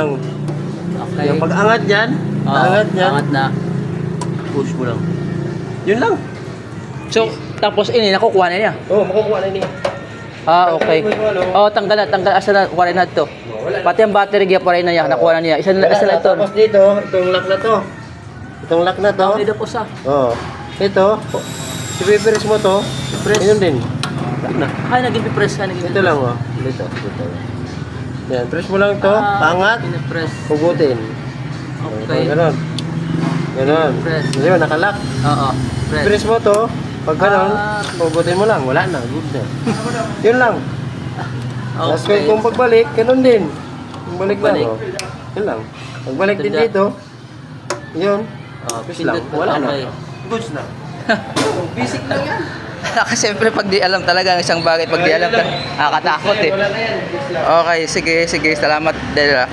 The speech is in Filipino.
Okay. Yung pag-angat dyan, Oo, angat dyan, angat na. push mo lang. Yun lang. So, tapos ini nakukuha na niya. Oo, makukuha na niya. Ah, okay. Oh, tanggal na. Asa na, kuha na ito. Pati ang battery giya pa rin na niya, nakuha na niya. Isa na ito. Tapos dito, itong lock na to. Itong lock na to. Dito po sa. Oo. Ito, i-press mo to. Press. Ayun din. Na. Ay, naging press ka, Ito lang, oh. Dito. Yan, press mo lang to. Angat. Press. Hugutin. Okay. Ganon. Ganon. Press. Ayun, nakalock. Oo. Press. Press mo to. Pag ganon, hugutin mo lang. Wala na. Good na. Yun lang. Tapos kung pagbalik, ganon din. Kung balik lang, oh. Yun lang. Pagbalik din dito. Yun. Press lang. Wala na. Goods na. Basic lang yan. Kasi siyempre pag di alam talaga ang isang bagay, pag di alam, nakakatakot eh. Okay, sige, salamat Dela.